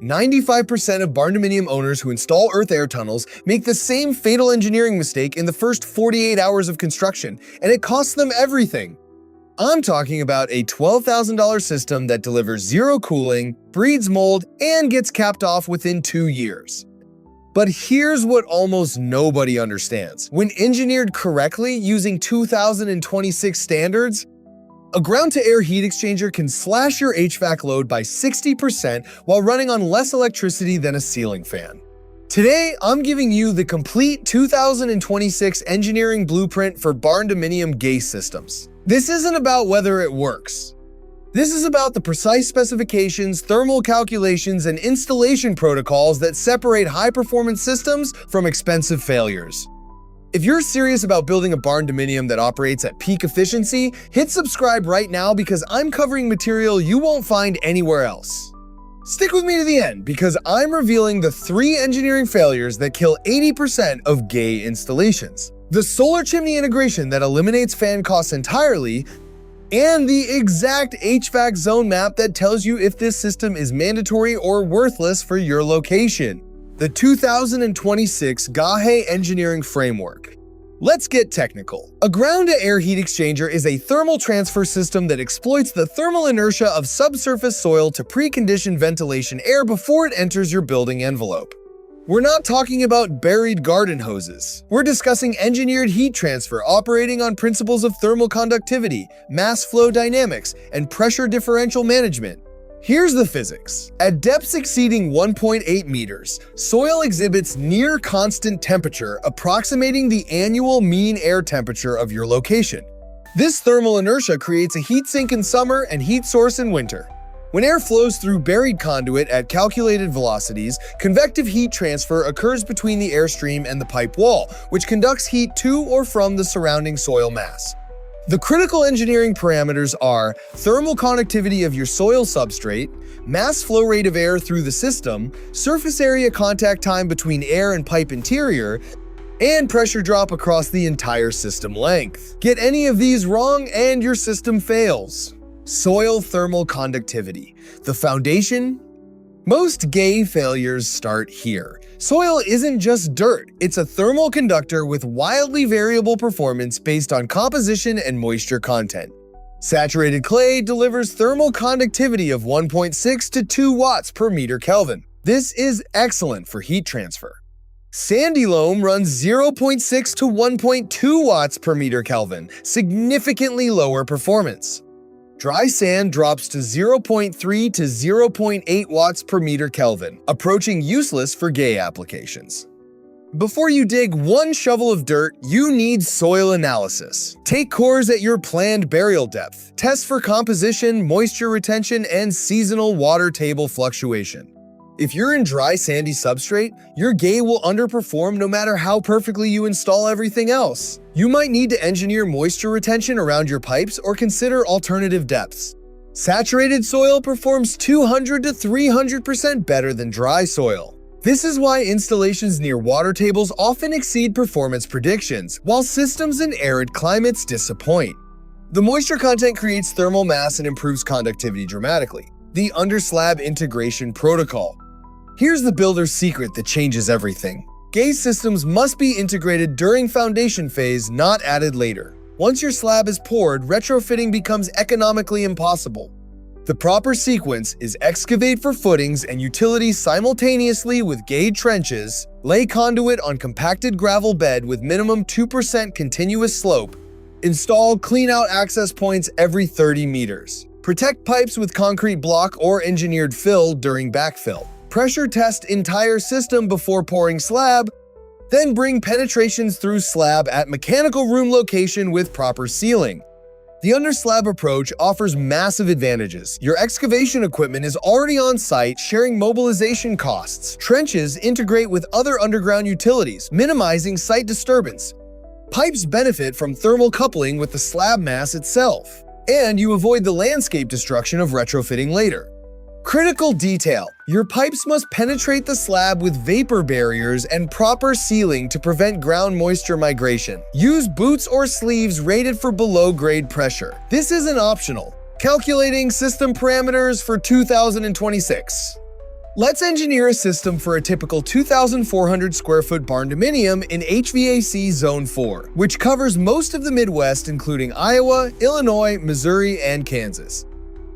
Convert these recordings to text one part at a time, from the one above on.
95% of Barndominium owners who install earth air tunnels make the same fatal engineering mistake in the first 48 hours of construction, and it costs them everything. I'm talking about a $12,000 system that delivers zero cooling, breeds mold, and gets capped off within 2 years. But here's what almost nobody understands. When engineered correctly using 2026 standards, a ground-to-air heat exchanger can slash your HVAC load by 60% while running on less electricity than a ceiling fan. Today, I'm giving you the complete 2026 engineering blueprint for Barndominium GAHE systems. This isn't about whether it works. This is about the precise specifications, thermal calculations, and installation protocols that separate high-performance systems from expensive failures. If you're serious about building a Barndominium that operates at peak efficiency, hit subscribe right now because I'm covering material you won't find anywhere else. Stick with me to the end because I'm revealing the 3 engineering failures that kill 80% of GAHE installations. The solar chimney integration that eliminates fan costs entirely, and the exact HVAC zone map that tells you if this system is mandatory or worthless for your location. The 2026 GAHE Engineering Framework. Let's get technical. A ground-to-air heat exchanger is a thermal transfer system that exploits the thermal inertia of subsurface soil to precondition ventilation air before it enters your building envelope. We're not talking about buried garden hoses. We're discussing engineered heat transfer operating on principles of thermal conductivity, mass flow dynamics, and pressure differential management. Here's the physics. At depths exceeding 1.8 meters, soil exhibits near constant temperature approximating the annual mean air temperature of your location. This thermal inertia creates a heat sink in summer and heat source in winter. When air flows through buried conduit at calculated velocities, convective heat transfer occurs between the airstream and the pipe wall, which conducts heat to or from the surrounding soil mass. The critical engineering parameters are thermal conductivity of your soil substrate, mass flow rate of air through the system, surface area contact time between air and pipe interior, and pressure drop across the entire system length. Get any of these wrong and your system fails. Soil thermal conductivity, the foundation. Most GAHE failures start here. Soil isn't just dirt, it's a thermal conductor with wildly variable performance based on composition and moisture content. Saturated clay delivers thermal conductivity of 1.6 to 2 watts per meter Kelvin. This is excellent for heat transfer. Sandy loam runs 0.6 to 1.2 watts per meter Kelvin, significantly lower performance. Dry sand drops to 0.3 to 0.8 watts per meter Kelvin, approaching useless for GAHE applications. Before you dig 1 shovel of dirt, you need soil analysis. Take cores at your planned burial depth. Test for composition, moisture retention, and seasonal water table fluctuation. If you're in dry, sandy substrate, your GAHE will underperform no matter how perfectly you install everything else. You might need to engineer moisture retention around your pipes or consider alternative depths. Saturated soil performs 200 to 300% better than dry soil. This is why installations near water tables often exceed performance predictions, while systems in arid climates disappoint. The moisture content creates thermal mass and improves conductivity dramatically. The Under-slab integration protocol. Here's the builder's secret that changes everything. GAHE systems must be integrated during foundation phase, not added later. Once your slab is poured, retrofitting becomes economically impossible. The proper sequence is excavate for footings and utilities simultaneously with GAHE trenches, lay conduit on compacted gravel bed with minimum 2% continuous slope, install clean-out access points every 30 meters. Protect pipes with concrete block or engineered fill during backfill. Pressure test entire system before pouring slab, then bring penetrations through slab at mechanical room location with proper sealing. The under-slab approach offers massive advantages. Your excavation equipment is already on site, sharing mobilization costs. Trenches integrate with other underground utilities, minimizing site disturbance. Pipes benefit from thermal coupling with the slab mass itself. And you avoid the landscape destruction of retrofitting later. Critical detail. Your pipes must penetrate the slab with vapor barriers and proper sealing to prevent ground moisture migration. Use boots or sleeves rated for below-grade pressure. This isn't optional. Calculating system parameters for 2026. Let's engineer a system for a typical 2,400 square foot Barndominium in HVAC Zone 4, which covers most of the Midwest including Iowa, Illinois, Missouri, and Kansas.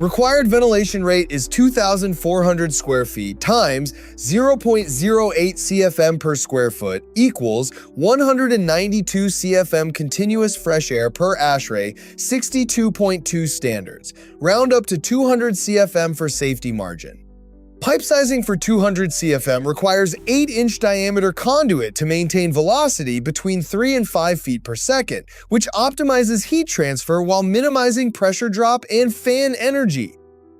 Required ventilation rate is 2,400 square feet times 0.08 CFM per square foot equals 192 CFM continuous fresh air per ASHRAE 62.2 standards. Round up to 200 CFM for safety margin. Pipe sizing for 200 CFM requires 8-inch diameter conduit to maintain velocity between 3 and 5 feet per second, which optimizes heat transfer while minimizing pressure drop and fan energy.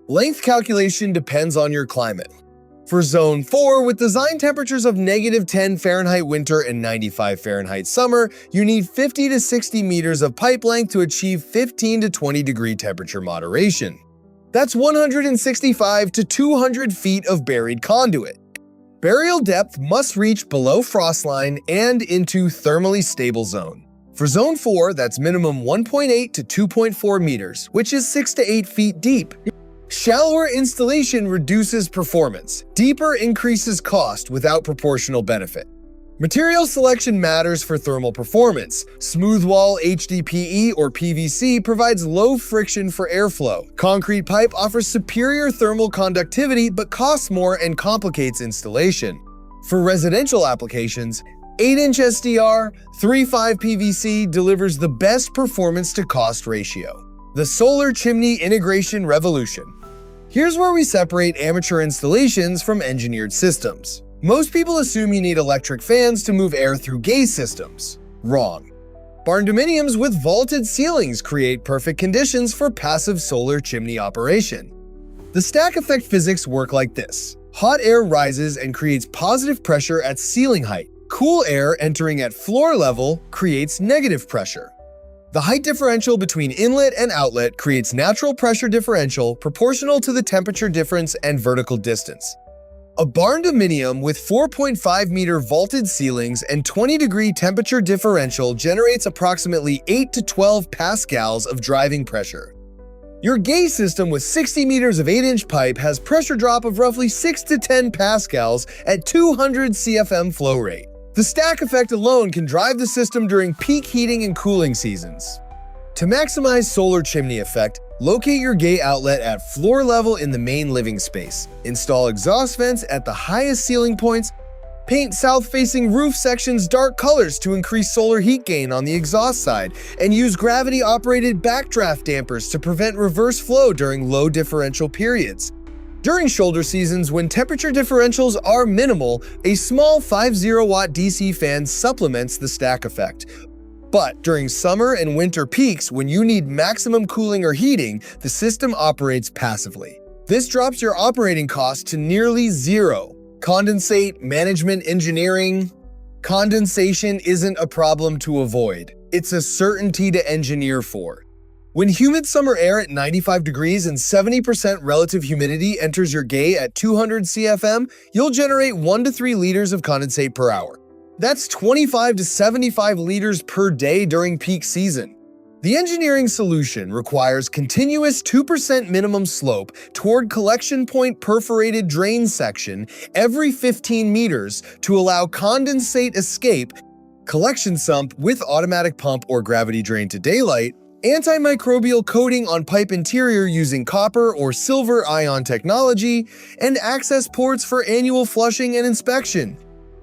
Length calculation depends on your climate. For Zone 4, with design temperatures of -10 Fahrenheit winter and 95 Fahrenheit summer, you need 50 to 60 meters of pipe length to achieve 15 to 20 degree temperature moderation. That's 165 to 200 feet of buried conduit. Burial depth must reach below frostline and into thermally stable zone. For Zone 4, that's minimum 1.8 to 2.4 meters, which is 6 to 8 feet deep. Shallower installation reduces performance. Deeper increases cost without proportional benefit. Material selection matters for thermal performance. Smooth wall HDPE or PVC provides low friction for airflow. Concrete pipe offers superior thermal conductivity but costs more and complicates installation. For residential applications, 8-inch SDR, 3.5 PVC delivers the best performance to cost ratio. The solar chimney integration revolution. Here's where we separate amateur installations from engineered systems. Most people assume you need electric fans to move air through GAHE systems. Wrong. Barndominiums with vaulted ceilings create perfect conditions for passive solar chimney operation. The stack effect physics work like this. Hot air rises and creates positive pressure at ceiling height. Cool air entering at floor level creates negative pressure. The height differential between inlet and outlet creates natural pressure differential proportional to the temperature difference and vertical distance. A Barndominium with 4.5 meter vaulted ceilings and 20-degree temperature differential generates approximately 8 to 12 pascals of driving pressure. Your GAHE system with 60 meters of 8-inch pipe has pressure drop of roughly 6 to 10 pascals at 200 CFM flow rate. The stack effect alone can drive the system during peak heating and cooling seasons. To maximize solar chimney effect, locate your GAHE outlet at floor level in the main living space. Install exhaust vents at the highest ceiling points. Paint south-facing roof sections dark colors to increase solar heat gain on the exhaust side, and use gravity-operated backdraft dampers to prevent reverse flow during low differential periods. During shoulder seasons, when temperature differentials are minimal, a small 50-watt DC fan supplements the stack effect. But during summer and winter peaks, when you need maximum cooling or heating, the system operates passively. This drops your operating cost to nearly zero. Condensate, management engineering. Condensation isn't a problem to avoid. It's a certainty to engineer for. When humid summer air at 95 degrees and 70% relative humidity enters your GAHE at 200 CFM, you'll generate 1 to 3 liters of condensate per hour. That's 25 to 75 liters per day during peak season. The engineering solution requires continuous 2% minimum slope toward collection point perforated drain section every 15 meters to allow condensate escape, collection sump with automatic pump or gravity drain to daylight, antimicrobial coating on pipe interior using copper or silver ion technology, and access ports for annual flushing and inspection.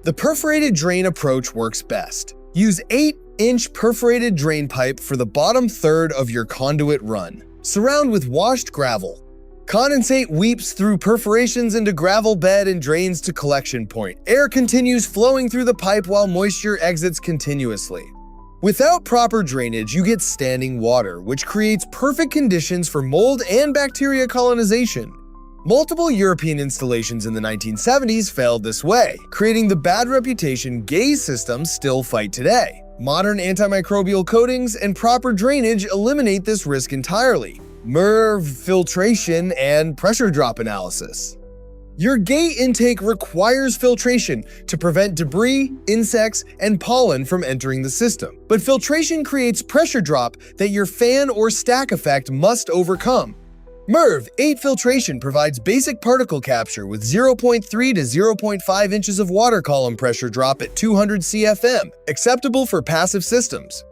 The perforated drain approach works best. Use 8-inch perforated drain pipe for the bottom third of your conduit run. Surround with washed gravel. Condensate weeps through perforations into gravel bed and drains to collection point. Air continues flowing through the pipe while moisture exits continuously. Without proper drainage, you get standing water, which creates perfect conditions for mold and bacteria colonization. Multiple European installations in the 1970s failed this way, creating the bad reputation GAHE systems still fight today. Modern antimicrobial coatings and proper drainage eliminate this risk entirely. MERV, filtration, and pressure drop analysis. Your GAHE intake requires filtration to prevent debris, insects, and pollen from entering the system. But filtration creates pressure drop that your fan or stack effect must overcome. MERV 8 Filtration provides basic particle capture with 0.3 to 0.5 inches of water column pressure drop at 200 CFM, acceptable for passive systems.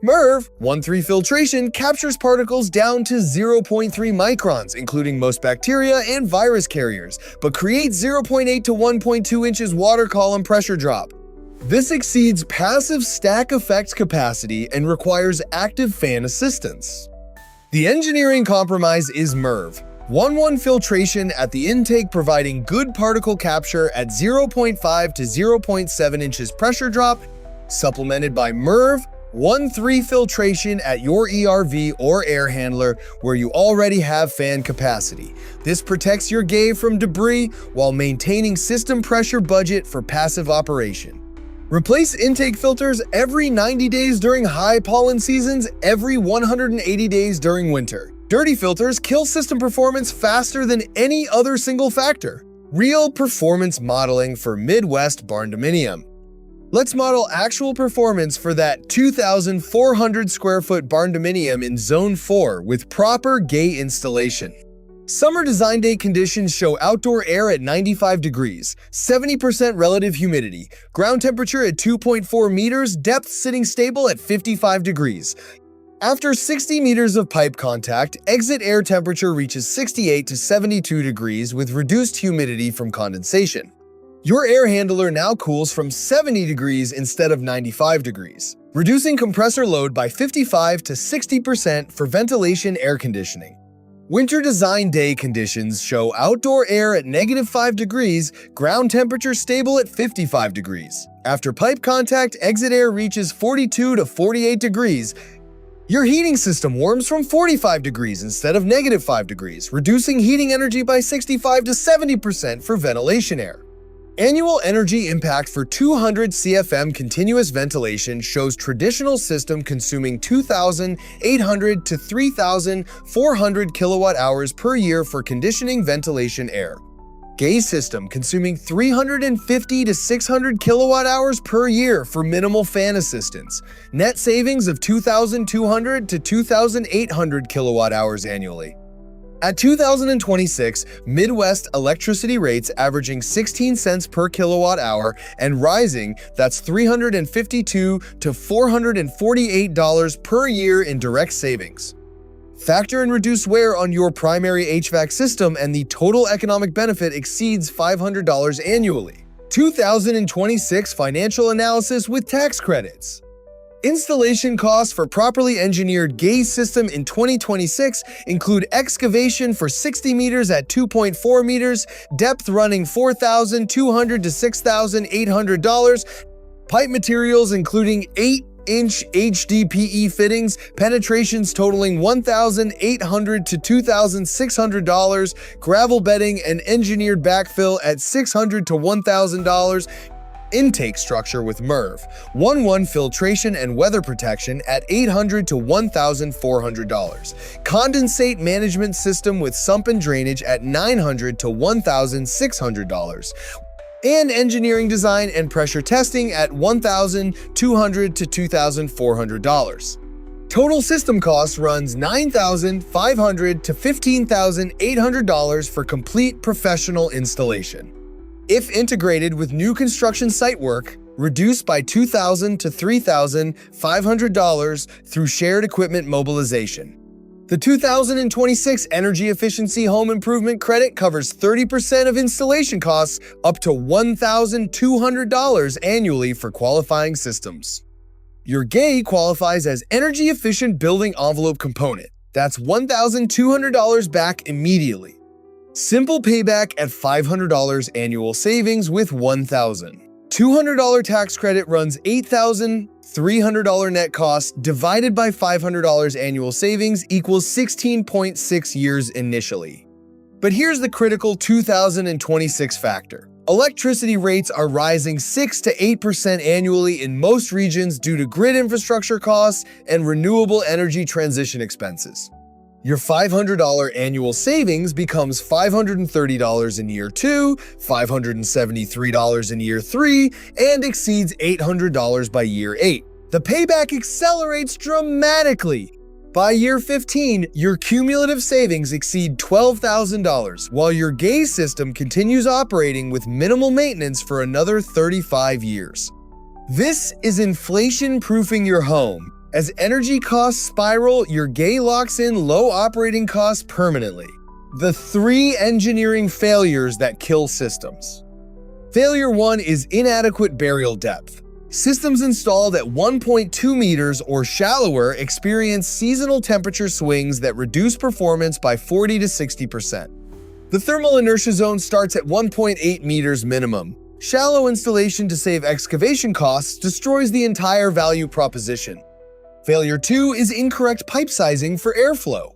MERV 13 Filtration captures particles down to 0.3 microns, including most bacteria and virus carriers, but creates 0.8 to 1.2 inches water column pressure drop. This exceeds passive stack effect capacity and requires active fan assistance. The engineering compromise is MERV 11 Filtration at the intake, providing good particle capture at 0.5 to 0.7 inches pressure drop, supplemented by MERV 13 Filtration at your ERV or air handler where you already have fan capacity. This protects your GAHE from debris while maintaining system pressure budget for passive operation. Replace intake filters every 90 days during high pollen seasons, every 180 days during winter. Dirty filters kill system performance faster than any other single factor. Real performance modeling for Midwest Barndominium. Let's model actual performance for that 2,400 square foot Barndominium in Zone 4 with proper GAHE installation. Summer design day conditions show outdoor air at 95 degrees, 70% relative humidity, ground temperature at 2.4 meters, depth sitting stable at 55 degrees. After 60 meters of pipe contact, exit air temperature reaches 68 to 72 degrees with reduced humidity from condensation. Your air handler now cools from 70 degrees instead of 95 degrees, reducing compressor load by 55 to 60% for ventilation air conditioning. Winter design day conditions show outdoor air at -5 degrees, ground temperature stable at 55 degrees. After pipe contact, exit air reaches 42 to 48 degrees. Your heating system warms from 45 degrees instead of -5 degrees, reducing heating energy by 65 to 70% for ventilation air. Annual energy impact for 200 CFM continuous ventilation shows traditional system consuming 2,800 to 3,400 kilowatt hours per year for conditioning ventilation air. GAHE system consuming 350 to 600 kilowatt hours per year for minimal fan assistance. Net savings of 2,200 to 2,800 kilowatt hours annually. At 2026, Midwest electricity rates averaging 16 cents per kilowatt hour and rising, that's $352 to $448 per year in direct savings. Factor in reduced wear on your primary HVAC system and the total economic benefit exceeds $500 annually. 2026 financial analysis with tax credits. Installation costs for properly engineered GAHE system in 2026 include excavation for 60 meters at 2.4 meters, depth running $4,200 to $6,800, pipe materials including 8-inch HDPE fittings, penetrations totaling $1,800 to $2,600, gravel bedding and engineered backfill at $600 to $1,000, intake structure with MERV 11 filtration and weather protection at $800 to $1,400, condensate management system with sump and drainage at $900 to $1,600, and engineering design and pressure testing at $1,200 to $2,400. Total system cost runs $9,500 to $15,800 for complete professional installation. If integrated with new construction site work, reduced by $2,000 to $3,500 through shared equipment mobilization. The 2026 Energy Efficiency Home Improvement Credit covers 30% of installation costs up to $1,200 annually for qualifying systems. Your GAHE qualifies as Energy Efficient Building Envelope Component. That's $1,200 back immediately. Simple payback at $500 annual savings with $1,200 tax credit runs $8,300 net cost divided by $500 annual savings equals 16.6 years initially. But here's the critical 2026 factor. Electricity rates are rising 6 to 8% annually in most regions due to grid infrastructure costs and renewable energy transition expenses. Your $500 annual savings becomes $530 in year 2, $573 in year 3, and exceeds $800 by year 8. The payback accelerates dramatically. By year 15, your cumulative savings exceed $12,000, while your GAHE system continues operating with minimal maintenance for another 35 years. This is inflation-proofing your home. As energy costs spiral, your GAHE locks in low operating costs permanently. The 3 engineering failures that kill systems. Failure 1 is inadequate burial depth. Systems installed at 1.2 meters or shallower experience seasonal temperature swings that reduce performance by 40 to 60%. The thermal inertia zone starts at 1.8 meters minimum. Shallow installation to save excavation costs destroys the entire value proposition. Failure 2 is incorrect pipe sizing for airflow.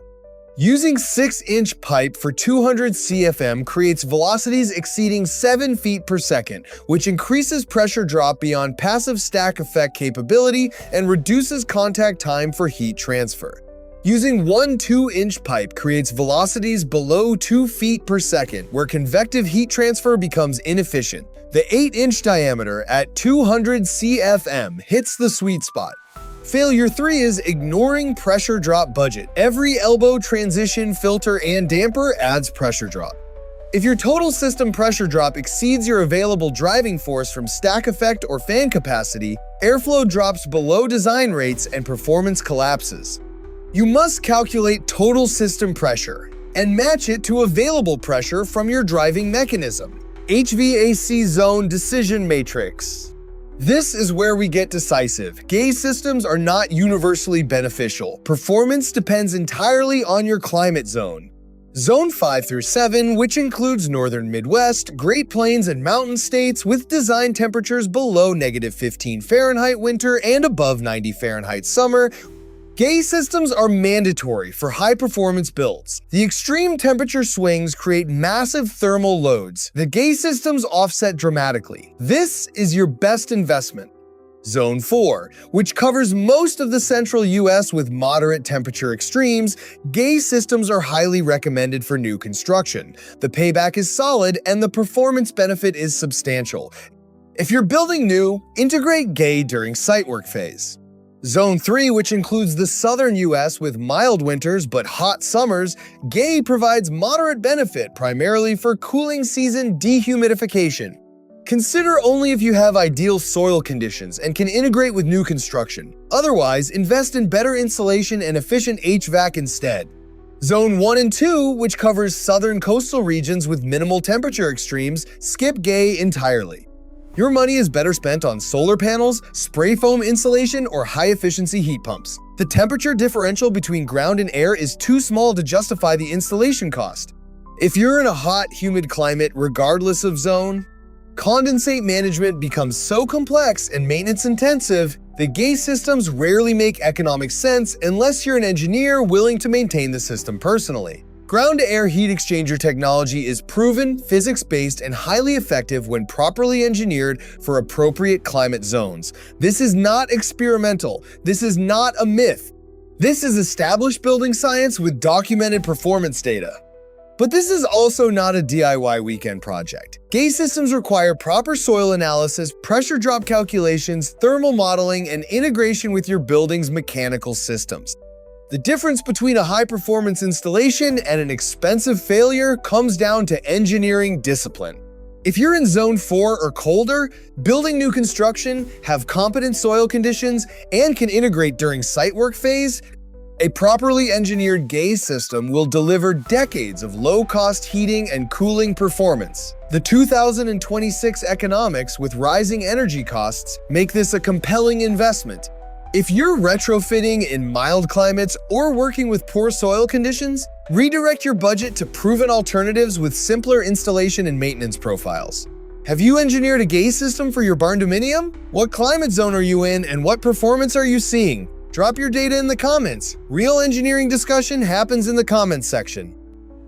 Using 6-inch pipe for 200 CFM creates velocities exceeding 7 feet per second, which increases pressure drop beyond passive stack effect capability and reduces contact time for heat transfer. Using 1 2-inch pipe creates velocities below 2 feet per second, where convective heat transfer becomes inefficient. The 8-inch diameter at 200 CFM hits the sweet spot. Failure 3 is ignoring pressure drop budget. Every elbow, transition, filter, and damper adds pressure drop. If your total system pressure drop exceeds your available driving force from stack effect or fan capacity, airflow drops below design rates and performance collapses. You must calculate total system pressure and match it to available pressure from your driving mechanism. HVAC Zone Decision Matrix. This is where we get decisive. GAHE systems are not universally beneficial. Performance depends entirely on your climate zone. Zone 5 through 7, which includes northern Midwest, Great Plains, and mountain states with design temperatures below -15 Fahrenheit winter and above 90 Fahrenheit summer. GAHE systems are mandatory for high-performance builds. The extreme temperature swings create massive thermal loads. The GAHE systems offset dramatically. This is your best investment. Zone 4, which covers most of the central US with moderate temperature extremes, GAHE systems are highly recommended for new construction. The payback is solid and the performance benefit is substantial. If you're building new, integrate GAHE during site work phase. Zone 3, which includes the southern US with mild winters but hot summers, GAHE provides moderate benefit primarily for cooling season dehumidification. Consider only if you have ideal soil conditions and can integrate with new construction. Otherwise, invest in better insulation and efficient HVAC instead. Zone 1 and 2, which covers southern coastal regions with minimal temperature extremes, skip GAHE entirely. Your money is better spent on solar panels, spray foam insulation, or high-efficiency heat pumps. The temperature differential between ground and air is too small to justify the installation cost. If you're in a hot, humid climate regardless of zone, condensate management becomes so complex and maintenance-intensive that GAHE systems rarely make economic sense unless you're an engineer willing to maintain the system personally. Ground-to-air heat exchanger technology is proven, physics-based, and highly effective when properly engineered for appropriate climate zones. This is not experimental. This is not a myth. This is established building science with documented performance data. But this is also not a DIY weekend project. GAHE systems require proper soil analysis, pressure drop calculations, thermal modeling, and integration with your building's mechanical systems. The difference between a high-performance installation and an expensive failure comes down to engineering discipline. If you're in Zone 4 or colder, building new construction, have competent soil conditions, and can integrate during site work phase, a properly engineered GAHE system will deliver decades of low-cost heating and cooling performance. The 2026 economics with rising energy costs make this a compelling investment. If you're retrofitting in mild climates or working with poor soil conditions, redirect your budget to proven alternatives with simpler installation and maintenance profiles. Have you engineered a GAHE system for your Barndominium? What climate zone are you in and what performance are you seeing? Drop your data in the comments. Real engineering discussion happens in the comments section.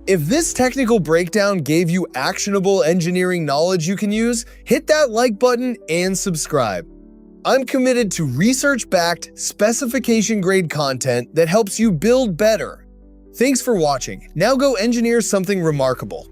If this technical breakdown gave you actionable engineering knowledge you can use, hit that like button and subscribe. I'm committed to research-backed, specification-grade content that helps you build better. Thanks for watching. Now go engineer something remarkable.